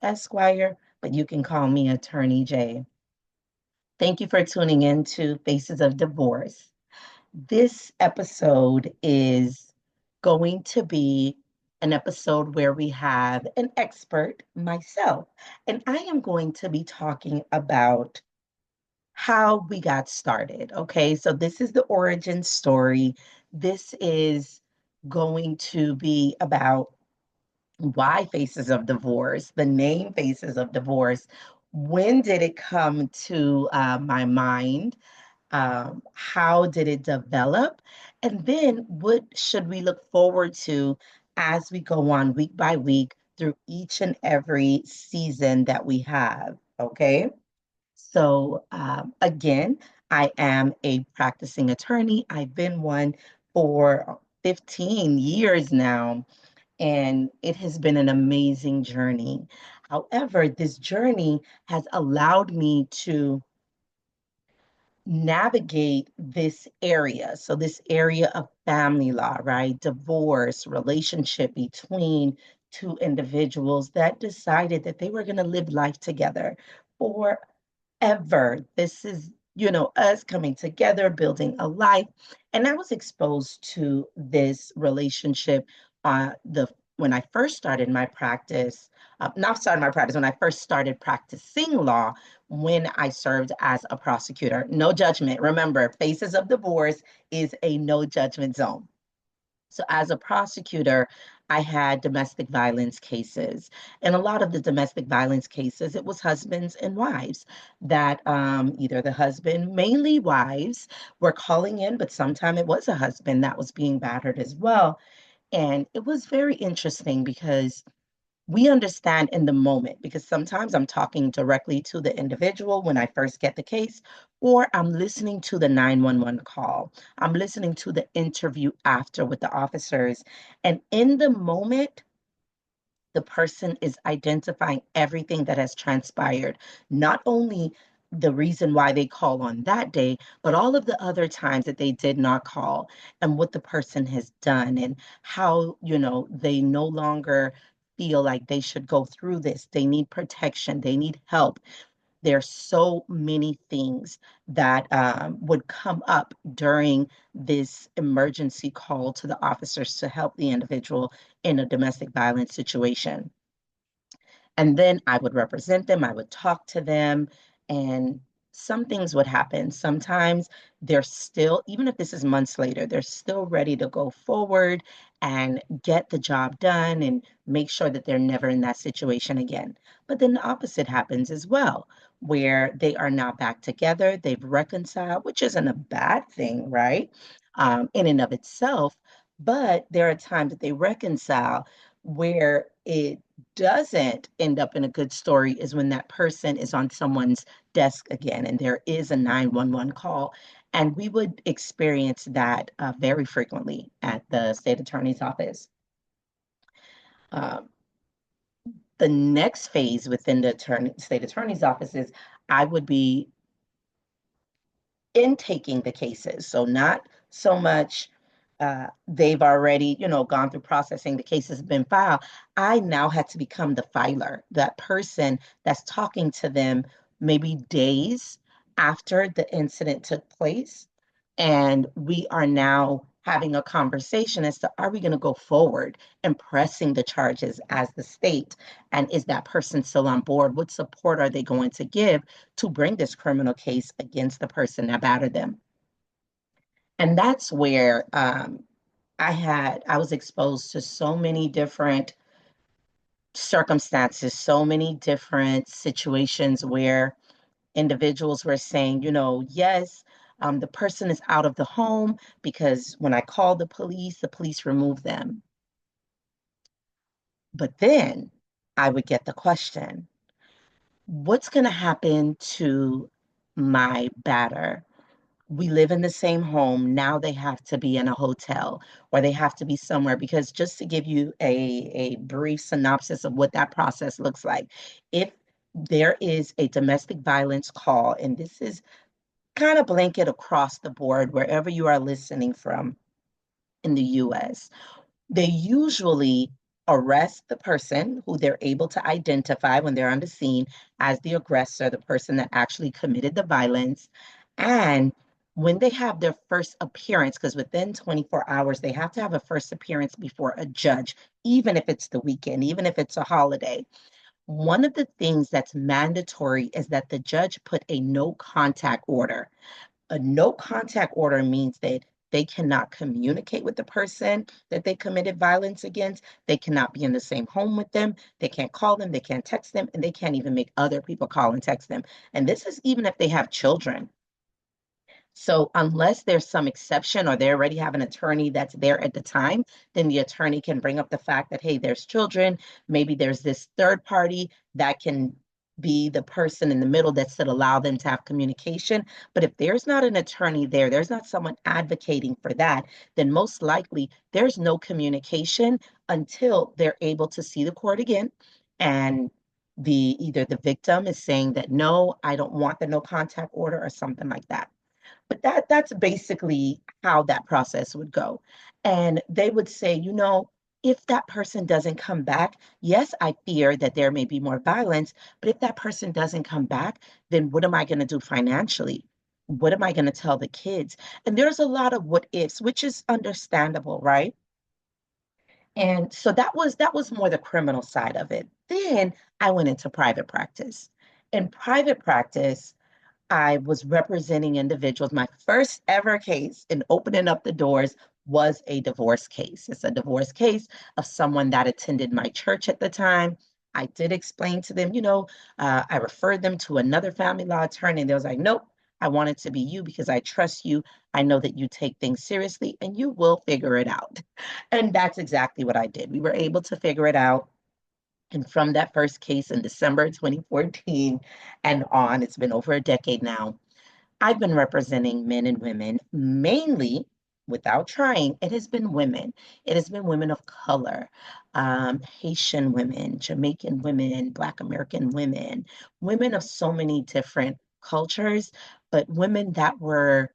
Esquire, but you can call me Attorney J. Thank you for tuning in to Faces of Divorce. This episode is going to be an episode where we have an expert, myself, and I am going to be talking about how we got started. Okay, so this is the origin story. This is going to be about why Faces of Divorce, the name Faces of Divorce. When did it come to my mind? How did it develop? And then what should we look forward to as we go on week by week through each and every season that we have? Okay. So, again, I am a practicing attorney. I've been one for 15 years now, and it has been an amazing journey. However, this journey has allowed me to navigate this area. So, this area of family law, right? Divorce, relationship between two individuals that decided that they were going to live life together forever. This is, us coming together, building a life. And I was exposed to this relationship the when I first started my practice, not started my practice, when I first started practicing law, when I served as a prosecutor. No judgment. Remember, Faces of Divorce is a no judgment zone. So, as a prosecutor, I had domestic violence cases. And a lot of the domestic violence cases, it was husbands and wives that either the husband, mainly wives, were calling in, but sometimes it was a husband that was being battered as well. And it was very interesting because we understand in the moment, because sometimes I'm talking directly to the individual when I first get the case, or I'm listening to the 911 call. I'm listening to the interview after with the officers. And in the moment, the person is identifying everything that has transpired, not only the reason why they call on that day, but all of the other times that they did not call and what the person has done and how, they no longer feel like they should go through this. They need protection, they need help. There's so many things that would come up during this emergency call to the officers to help the individual in a domestic violence situation. And then I would represent them, I would talk to them, and some things would happen. Sometimes they're still, even if this is months later, they're still ready to go forward and get the job done and make sure that they're never in that situation again. But then the opposite happens as well, where they are now back together, they've reconciled, which isn't a bad thing, right? In and of itself. But there are times that they reconcile where it doesn't end up in a good story is when that person is on someone's desk again and there is a 911 call. And we would experience that very frequently at the state attorney's office. Um, the next phase within the state attorney's office is I would be intaking the cases. So not so much they've already, gone through processing, the case has been filed. I now had to become the filer, that person that's talking to them maybe days after the incident took place. And we are now having a conversation as to are we going to go forward and pressing the charges as the state? And is that person still on board? What support are they going to give to bring this criminal case against the person that battered them? And that's where I was exposed to so many different circumstances, so many different situations where individuals were saying, yes, the person is out of the home because when I called the police removed them. But then I would get the question, what's going to happen to my batter? We live in the same home. Now they have to be in a hotel or they have to be somewhere because just to give you a brief synopsis of what that process looks like, if there is a domestic violence call, and this is kind of blanket across the board, wherever you are listening from in the US, they usually arrest the person who they're able to identify when they're on the scene as the aggressor, the person that actually committed the violence. And when they have their first appearance, because within 24 hours, they have to have a first appearance before a judge, even if it's the weekend, even if it's a holiday. One of the things that's mandatory is that the judge put a no contact order. A no contact order means that they cannot communicate with the person that they committed violence against. They cannot be in the same home with them. They can't call them. They can't text them. And they can't even make other people call and text them. And this is even if they have children. So unless there's some exception or they already have an attorney that's there at the time, then the attorney can bring up the fact that, hey, there's children. Maybe there's this third party that can be the person in the middle that should allow them to have communication. But if there's not an attorney there, there's not someone advocating for that, then most likely there's no communication until they're able to see the court again. And either the victim is saying that no, I don't want the no contact order or something like that. But that's basically how that process would go. And they would say, if that person doesn't come back, yes, I fear that there may be more violence, but if that person doesn't come back, then what am I going to do financially? What am I going to tell the kids? And there's a lot of what ifs, which is understandable, right? And so that was more the criminal side of it. Then I went into private practice. In private practice, I was representing individuals. My first ever case in opening up the doors was a divorce case. It's a divorce case of someone that attended my church at the time. I did explain to them, I referred them to another family law attorney, and they was like, nope, I want it to be you because I trust you. I know that you take things seriously and you will figure it out. And that's exactly what I did. We were able to figure it out. And from that first case in December 2014 and on, it's been over a decade now, I've been representing men and women, mainly without trying, it has been women. It has been women of color, Haitian women, Jamaican women, Black American women, women of so many different cultures, but women that were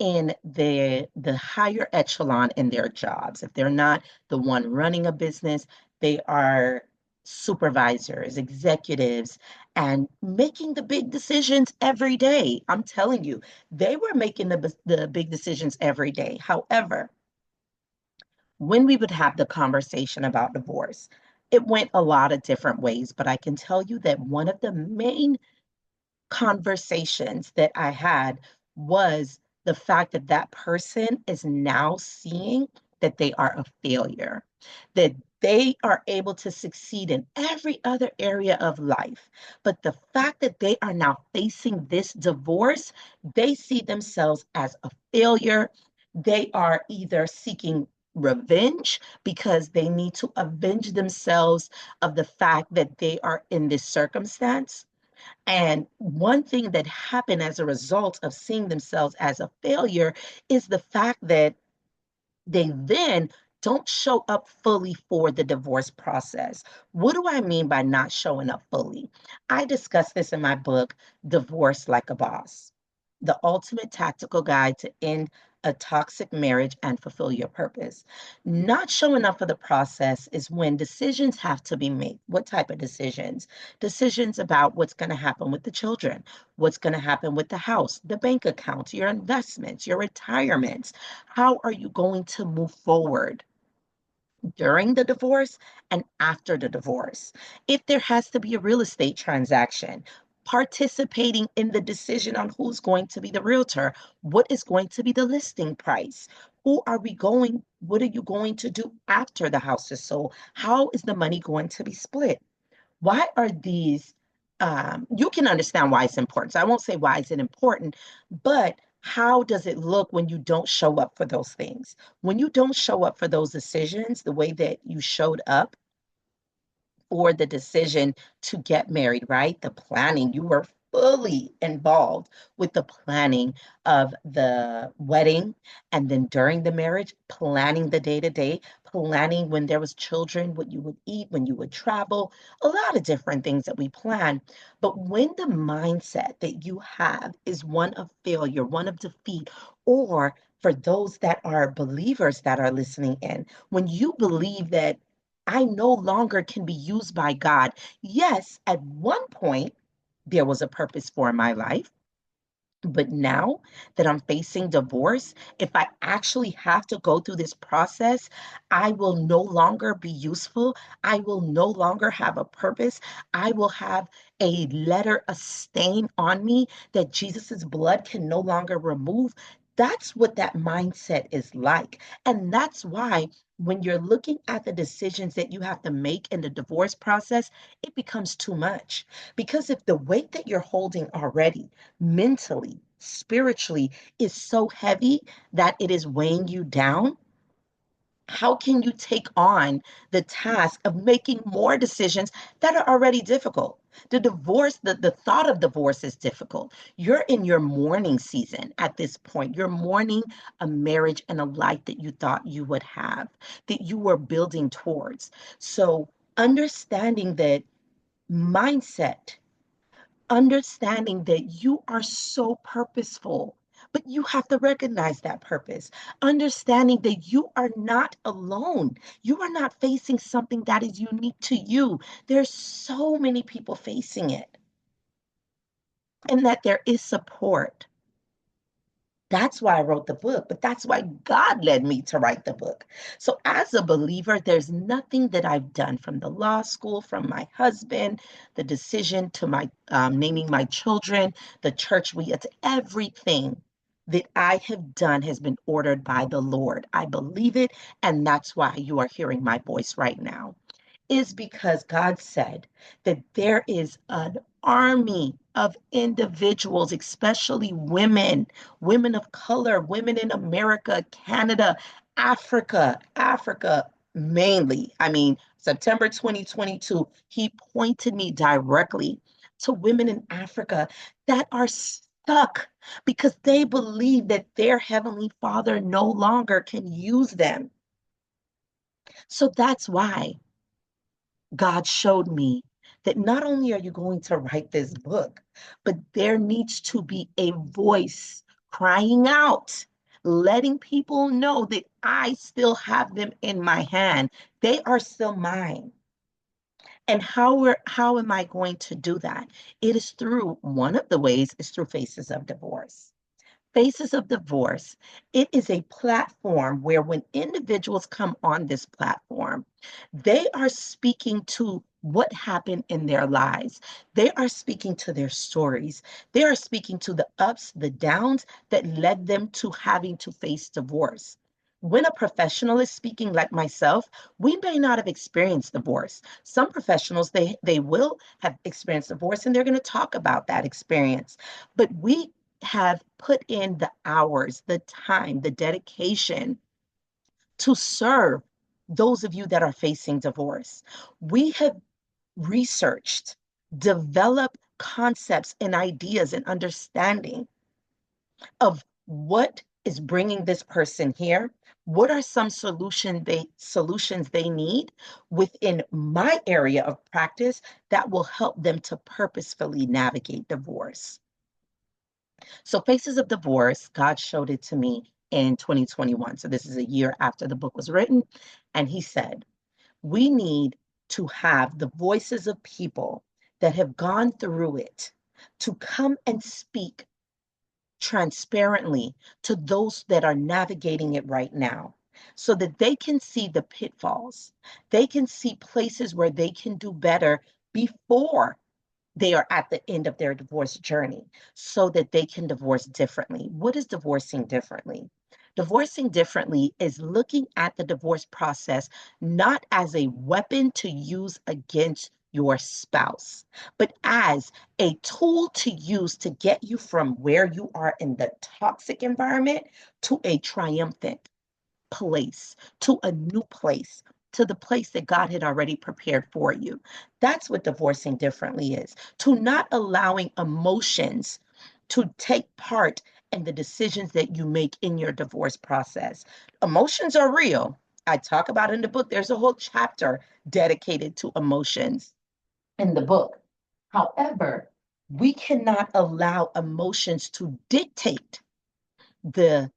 in the higher echelon in their jobs. If they're not the one running a business, they are supervisors, executives, and making the big decisions every day. I'm telling you, they were making the big decisions every day. However, when we would have the conversation about divorce, it went a lot of different ways, but I can tell you that one of the main conversations that I had was the fact that that person is now seeing that they are a failure, that they are able to succeed in every other area of life. But the fact that they are now facing this divorce, they see themselves as a failure. They are either seeking revenge because they need to avenge themselves of the fact that they are in this circumstance, and one thing that happened as a result of seeing themselves as a failure is the fact that they then don't show up fully for the divorce process. What do I mean by not showing up fully? I discuss this in my book, Divorce Like a Boss, the ultimate tactical guide to end a toxic marriage and fulfill your purpose. Not showing up for the process is when decisions have to be made. What type of decisions? Decisions about what's going to happen with the children, what's going to happen with the house, the bank accounts, your investments, your retirements. How are you going to move forward during the divorce and after the divorce? If there has to be a real estate transaction, participating in the decision on who's going to be the realtor, what is going to be the listing price, who are we going, what are you going to do after the house is sold? How is the money going to be split? Why are these, you can understand why it's important. So I won't say why is it important, but how does it look when you don't show up for those things? When you don't show up for those decisions the way that you showed up for the decision to get married, right? The planning, you were fully involved with the planning of the wedding, and then during the marriage, planning the day to day, planning when there was children, what you would eat, when you would travel, a lot of different things that we plan. But when the mindset that you have is one of failure, one of defeat, or for those that are believers that are listening in, when you believe that I no longer can be used by God. Yes, at one point, there was a purpose for my life. But now that I'm facing divorce, if I actually have to go through this process, I will no longer be useful. I will no longer have a purpose. I will have a letter, a stain on me that Jesus's blood can no longer remove. That's what that mindset is like. And that's why when you're looking at the decisions that you have to make in the divorce process, it becomes too much. Because if the weight that you're holding already, mentally, spiritually, is so heavy that it is weighing you down, how can you take on the task of making more decisions that are already difficult? The thought of divorce is difficult. You're in your mourning season at this point. You're mourning a marriage and a life that you thought you would have, that you were building towards. So understanding that mindset, understanding that you are so purposeful, but you have to recognize that purpose. Understanding that you are not alone. You are not facing something that is unique to you. There's so many people facing it, and that there is support. That's why I wrote the book, but that's why God led me to write the book. So, as a believer, there's nothing that I've done from the law school, from my husband, the decision to my naming my children, the church we attend, everything that I have done has been ordered by the Lord. I believe it, and that's why you are hearing my voice right now, is because God said that there is an army of individuals, especially women, women of color, women in America, Canada, Africa mainly. I mean, September 2022, he pointed me directly to women in Africa that are stuck because they believe that their Heavenly Father no longer can use them. So that's why God showed me that not only are you going to write this book, but there needs to be a voice crying out, letting people know that I still have them in my hand. They are still mine. And how am I going to do that? It is through one of the ways is through Faces of Divorce. Faces of Divorce, it is a platform where when individuals come on this platform, they are speaking to what happened in their lives. They are speaking to their stories. They are speaking to the ups, the downs that led them to having to face divorce. When a professional is speaking like myself, we may not have experienced divorce. Some professionals, they will have experienced divorce and they're going to talk about that experience. But we have put in the hours, the time, the dedication to serve those of you that are facing divorce. We have researched, developed concepts and ideas and understanding of what is bringing this person here. What are some solutions they need within my area of practice that will help them to purposefully navigate divorce? So, Faces of Divorce, God showed it to me in 2021. So, this is a year after the book was written. And He said, we need to have the voices of people that have gone through it to come and speak transparently to those that are navigating it right now so that they can see the pitfalls. They can see places where they can do better before they are at the end of their divorce journey so that they can divorce differently. What is divorcing differently? Divorcing differently is looking at the divorce process not as a weapon to use against your spouse, but as a tool to use to get you from where you are in the toxic environment to a triumphant place, to a new place, to the place that God had already prepared for you. That's what divorcing differently is, to not allowing emotions to take part in the decisions that you make in your divorce process. Emotions are real. I talk about it in the book. There's a whole chapter dedicated to emotions in the book. However, we cannot allow emotions to dictate the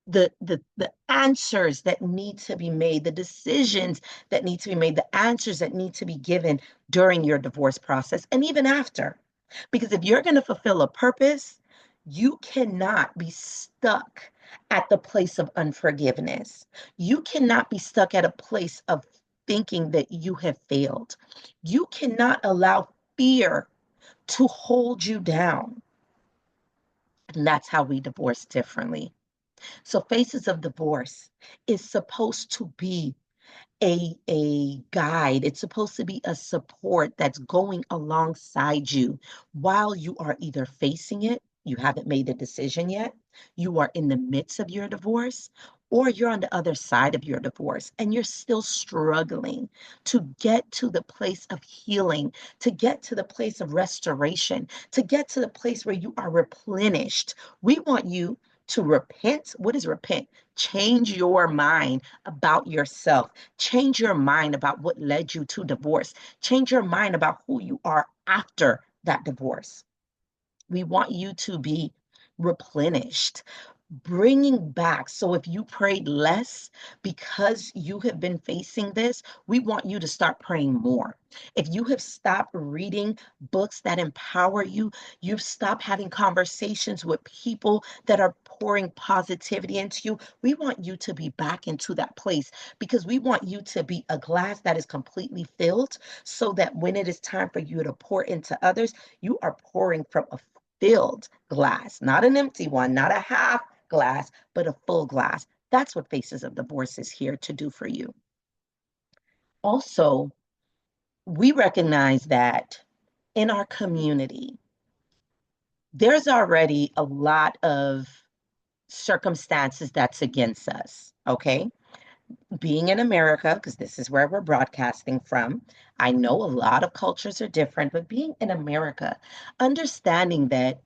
the answers that need to be made, the decisions that need to be made, the answers that need to be given during your divorce process and even after. Because if you're going to fulfill a purpose, you cannot be stuck at the place of unforgiveness. You cannot be stuck at a place of thinking that you have failed. You cannot allow fear to hold you down. And that's how we divorce differently. So, Faces of Divorce is supposed to be a guide. It's supposed to be a support that's going alongside you while you are either facing it, you haven't made a decision yet, you are in the midst of your divorce, or you're on the other side of your divorce and you're still struggling to get to the place of healing, to get to the place of restoration, to get to the place where you are replenished. We want you to repent. What is repent? Change your mind about yourself. Change your mind about what led you to divorce. Change your mind about who you are after that divorce. We want you to be replenished, bringing back. So if you prayed less because you have been facing this, we want you to start praying more. If you have stopped reading books that empower you, you've stopped having conversations with people that are pouring positivity into you, we want you to be back into that place because we want you to be a glass that is completely filled so that when it is time for you to pour into others, you are pouring from a filled glass, not an empty one, not a half glass, but a full glass. That's what Faces of Divorce is here to do for you. Also, we recognize that in our community, there's already a lot of circumstances that's against us, okay? Being in America, because this is where we're broadcasting from, I know a lot of cultures are different, but being in America, understanding that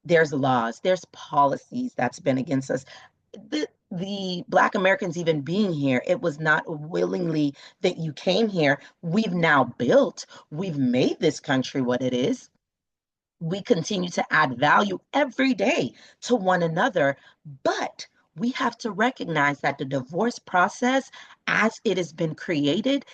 there's laws, there's policies that's been against us. The Black Americans even being here, it was not willingly that you came here. We've now built, we've made this country what it is. We continue to add value every day to one another, but we have to recognize that the divorce process, as it has been created,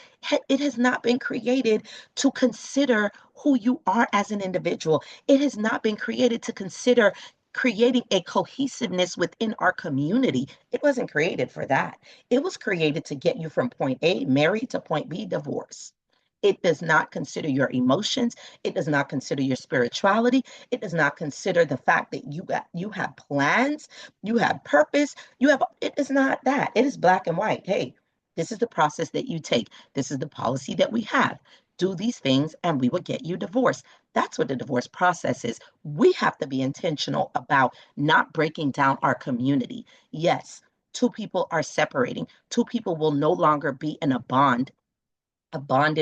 it has not been created to consider who you are as an individual. It has not been created to consider creating a cohesiveness within our community. It wasn't created for that. It was created to get you from point A, married, to point B, divorce. It does not consider your emotions. It does not consider your spirituality. It does not consider the fact that you have plans, you have purpose, you have it is not that. It is black and white. Hey, this is the process that you take. This is the policy that we have. Do these things and we will get you divorced. That's what the divorce process is. We have to be intentional about not breaking down our community. Yes, two people are separating. Two people will no longer be in a bonded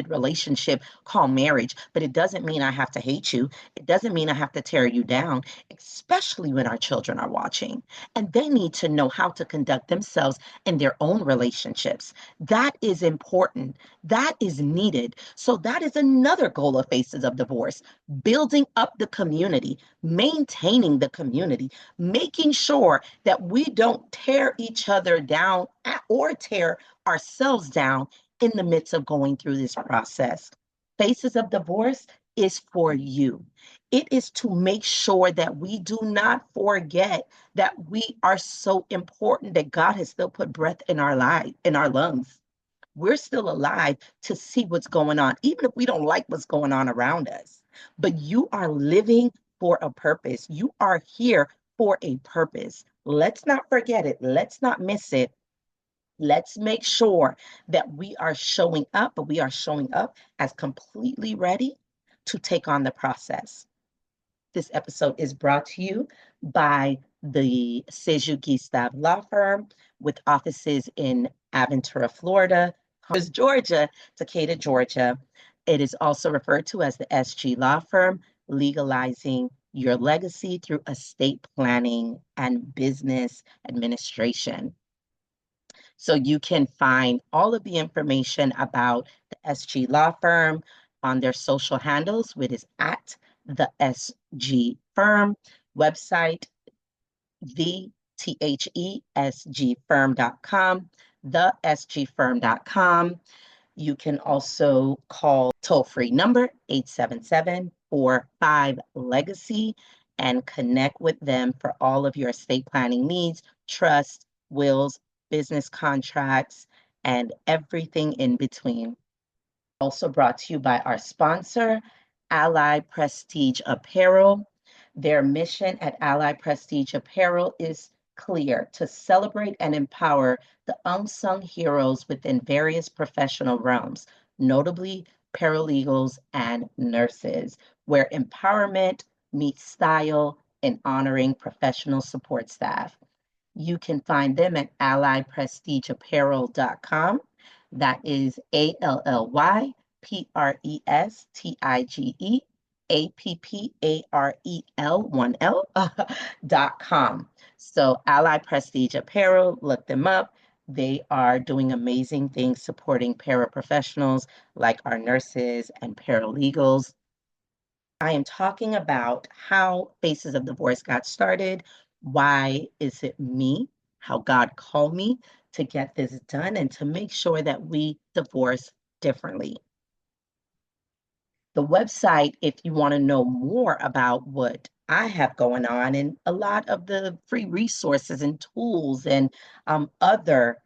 relationship called marriage, but it doesn't mean I have to hate you. It doesn't mean I have to tear you down, especially when our children are watching and they need to know how to conduct themselves in their own relationships. That is important. That is needed. So that is another goal of Faces of Divorce, building up the community, maintaining the community, making sure that we don't tear each other down or tear ourselves down in the midst of going through this process. Faces of Divorce is for you. It is to make sure that we do not forget that we are so important, that God has still put breath in our life, in our lungs. We're still alive to see what's going on, even if we don't like what's going on around us. But you are living for a purpose. You are here for a purpose. Let's not forget it. Let's not miss it. Let's make sure that we are showing up, but we are showing up as completely ready to take on the process. This episode is brought to you by the Sejuki Staff Law Firm with offices in Aventura, Florida, Georgia, Decatur, Georgia. It is also referred to as the SG Law Firm, legalizing your legacy through estate planning and business administration. So you can find all of the information about the SG Law Firm on their social handles, which is at the SG Firm, website, thesgfirm.com, thesgfirm.com. You can also call toll-free number 877-45-LEGACY and connect with them for all of your estate planning needs, trust, wills, business contracts, and everything in between. Also brought to you by our sponsor, Ally Prestige Apparel. Their mission at Ally Prestige Apparel is clear: to celebrate and empower the unsung heroes within various professional realms, notably paralegals and nurses, where empowerment meets style in honoring professional support staff. You can find them at allyprestigeapparel.com. That is ALLYPRESTIGEAPPAREL.com. So Ally Prestige Apparel, look them up. They are doing amazing things supporting paraprofessionals like our nurses and paralegals. I am talking about how Faces of Divorce got started. Why is it me? How God called me to get this done and to make sure that we divorce differently. The website, if you want to know more about what I have going on and a lot of the free resources and tools and other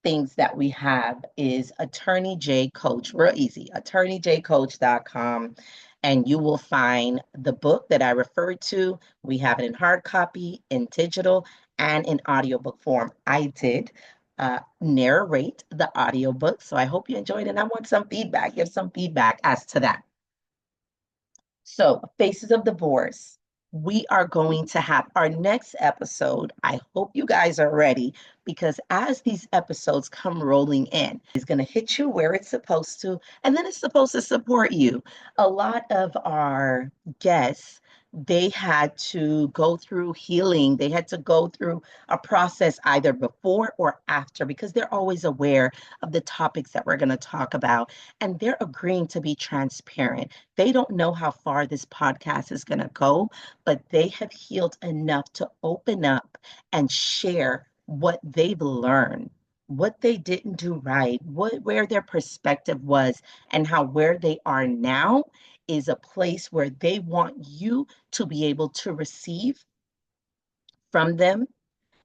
things that we have, is Attorney J Coach, real easy, attorneyjcoach.com. And you will find the book that I referred to. We have it in hard copy, in digital, and in audiobook form. I did narrate the audiobook, so I hope you enjoyed it. And I want some feedback. Give some feedback as to that. So, Faces of Divorce. We are going to have our next episode. I hope you guys are ready, because as these episodes come rolling in, it's going to hit you where it's supposed to, and then it's supposed to support you. A lot of our guests, they had to go through healing. They had to go through a process either before or after, because they're always aware of the topics that we're going to talk about, and they're agreeing to be transparent. They don't know how far this podcast is going to go, but they have healed enough to open up and share what they've learned, what they didn't do right, where their perspective was, and how where they are now is a place where they want you to be able to receive from them.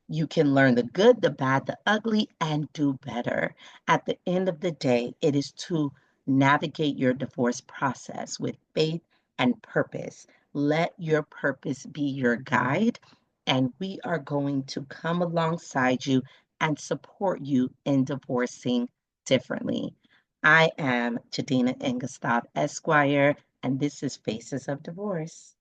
You can learn the good, the bad, the ugly, and do better. At the end of the day, it is to navigate your divorce process with faith and purpose. Let your purpose be your guide, and we are going to come alongside you and support you in divorcing differently. I am Jadina Engelstad, Esquire, and this is Faces of Divorce.